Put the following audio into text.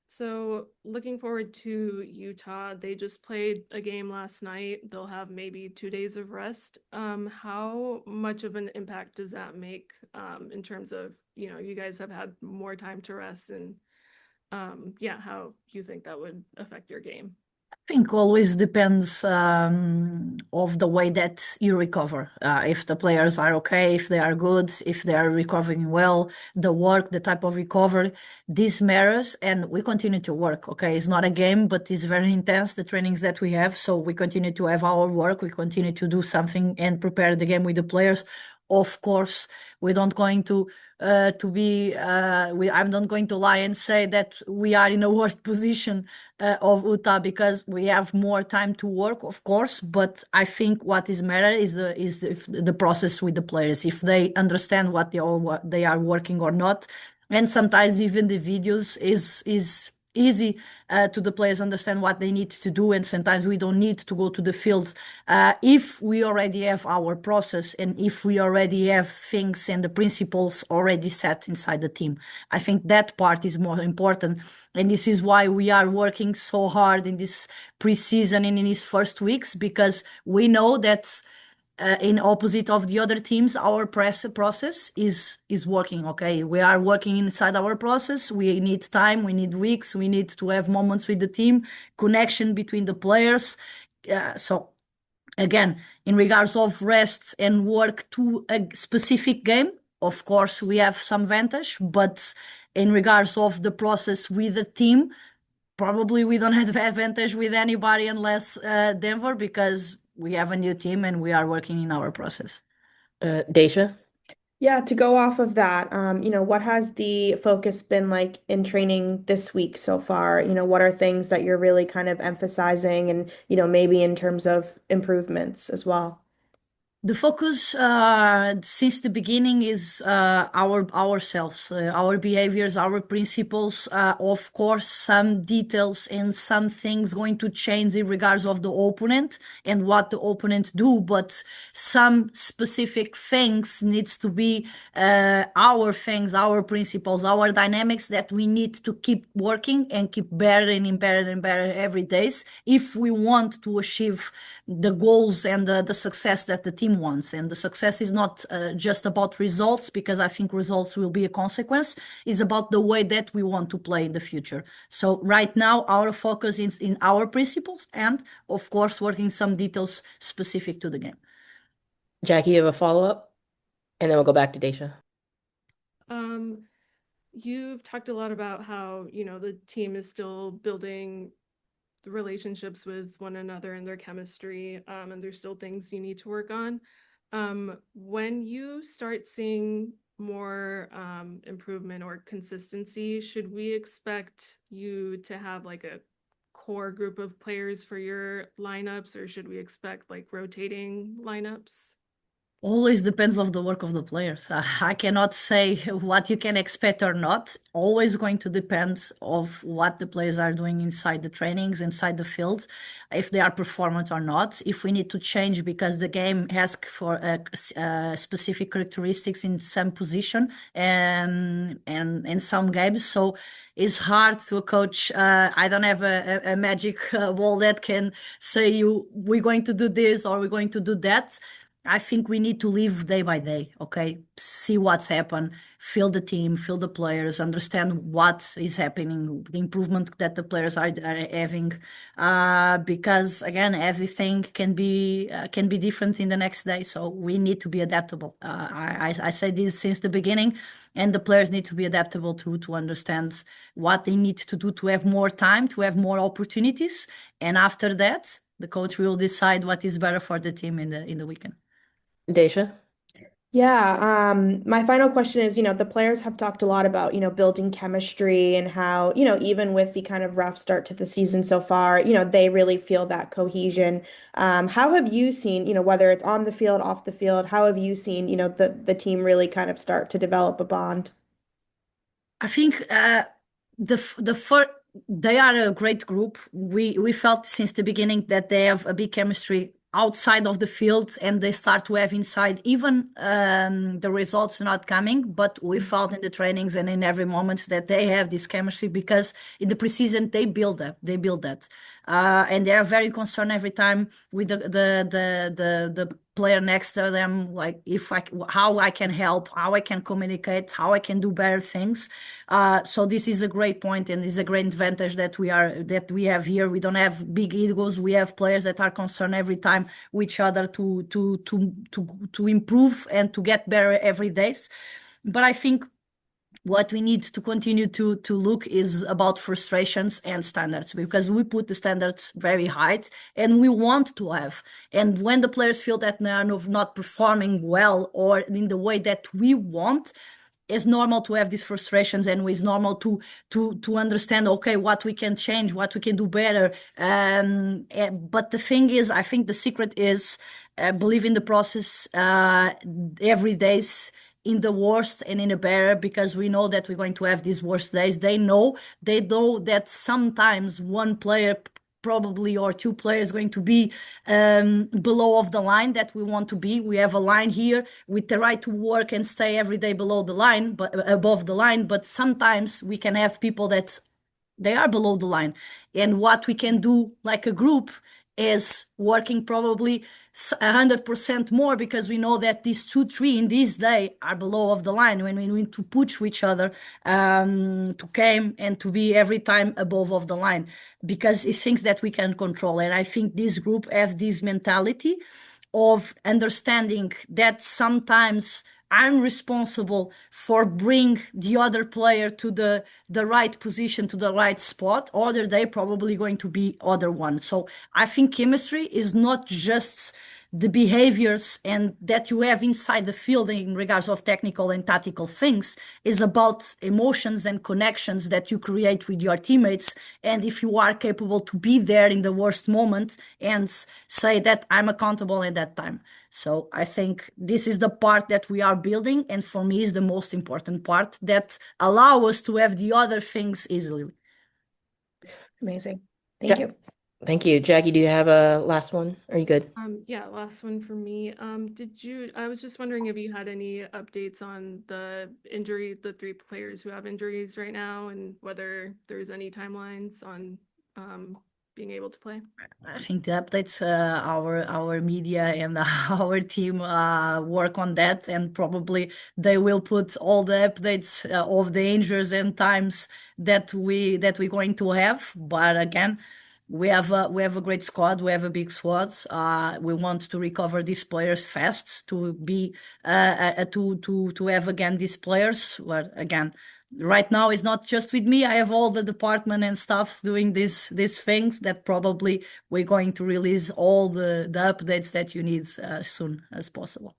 So looking forward to Utah. They just played a game last night. They'll have maybe 2 days of rest. How much of an impact does that make in terms of, you guys have had more time to rest and yeah, how you think that would affect your game? Think always depends of the way that you recover. If the players are okay, if they are good, if they are recovering well, the work, the type of recovery, this matters, and we continue to work. Okay, it's not a game, but it's very intense, the trainings that we have. So we continue to have our work. We continue to do something and prepare the game with the players. Of course, we don't going to be. I'm not going to lie and say that we are in a worst position of Utah because we have more time to work, of course. But I think what is matter is the process with the players. If they understand what they are working or not, and sometimes even the videos is easy to the players understand what they need to do, and sometimes we don't need to go to the field if we already have our process and if we already have things and the principles already set inside the team. I think that part is more important, and this is why we are working so hard in this preseason and in these first weeks, because we know that in opposite of the other teams, our press process is working. Okay, we are working inside our process. We need time, we need weeks, we need to have moments with the team, connection between the players. So again, in regards of rest and work to a specific game, of course we have some advantage, but in regards of the process with the team, probably we don't have advantage with anybody unless Denver, because we have a new team and we are working in our process. Deja? Yeah, to go off of that, what has the focus been like in training this week so far? What are things that you're really kind of emphasizing and, maybe in terms of improvements as well? The focus since the beginning is ourselves, our behaviors, our principles. Of course, some details and some things going to change in regards of the opponent and what the opponent do, but some specific things needs to be our things, our principles, our dynamics that we need to keep working and keep better and better and better every day if we want to achieve the goals and the success that the team wants. And the success is not just about results, because I think results will be a consequence. It's about the way that we want to play in the future. So right now, our focus is in our principles and, of course, working some details specific to the game. Jackie, you have a follow-up? And then we'll go back to Deja. You've talked a lot about how, the team is still building relationships with one another and their chemistry, and there's still things you need to work on. When you start seeing more improvement or consistency, should we expect you to have like a core group of players for your lineups, or should we expect like rotating lineups? Always depends of the work of the players. I cannot say what you can expect or not. Always going to depend of what the players are doing inside the trainings, inside the fields, if they are performant or not. If we need to change because the game asks for specific characteristics in some position and in some games, so it's hard to coach. I don't have a magic ball that can say you we're going to do this or we're going to do that. I think we need to live day by day, okay? See what's happened, feel the team, feel the players, understand what is happening, the improvement that the players are having. Because again, everything can be different in the next day, so we need to be adaptable. I say this since the beginning, and the players need to be adaptable to understand what they need to do to have more time, to have more opportunities, and after that, the coach will decide what is better for the team in the weekend. Deja? Yeah, my final question is, the players have talked a lot about, building chemistry and how, even with the kind of rough start to the season so far, they really feel that cohesion. How have you seen, whether it's on the field, off the field, how have you seen, the team really kind of start to develop a bond? I think the first they are a great group. We felt since the beginning that they have a big chemistry outside of the field and they start to have inside, even the results not coming, but we felt in the trainings and in every moment that they have this chemistry, because in the preseason they build that. And they are very concerned every time with the player next to them, like how I can help, how I can communicate, how I can do better things. So this is a great point, and is a great advantage that we have here. We don't have big egos. We have players that are concerned every time with each other to improve and to get better every day. But I think what we need to continue to look is about frustrations and standards, because we put the standards very high and we want to have. And when the players feel that they are not performing well or in the way that we want, it's normal to have these frustrations, and it's normal to understand, okay, what we can change, what we can do better. But the thing is, I think the secret is believe in the process every day's in the worst and in the better, because we know that we're going to have these worst days. They know that sometimes one player probably or two players going to be below of the line that we want to be. We have a line here with the right to work and stay every day below the line, but above the line. But sometimes we can have people that they are below the line, and what we can do like a group is working probably 100% more, because we know that these 2-3 in this day are below of the line, when we need to push each other to came and to be every time above of the line, because it's things that we can control. And I think this group have this mentality of understanding that sometimes I'm responsible for bring the other player to the right position, to the right spot, or they probably going to be other one. So I think chemistry is not just the behaviors and that you have inside the field in regards of technical and tactical things, is about emotions and connections that you create with your teammates. And if you are capable to be there in the worst moment and say that I'm accountable at that time. So I think this is the part that we are building, and for me is the most important part that allow us to have the other things easily. Amazing. Thank you. Thank you. Jackie, do you have a last one? Are you good? Yeah, last one for me. I was just wondering if you had any updates on the 3 players who have injuries right now, and whether there's any timelines on being able to play. I think the updates, our media and our team work on that, and probably they will put all the updates of the injuries and times that we're going to have. But again, we have a great squad. We have a big squad. We want to recover these players fast to be to have again these players. But again, right now it's not just with me. I have all the department and staffs doing these things that probably we're going to release all the updates that you need as soon as possible.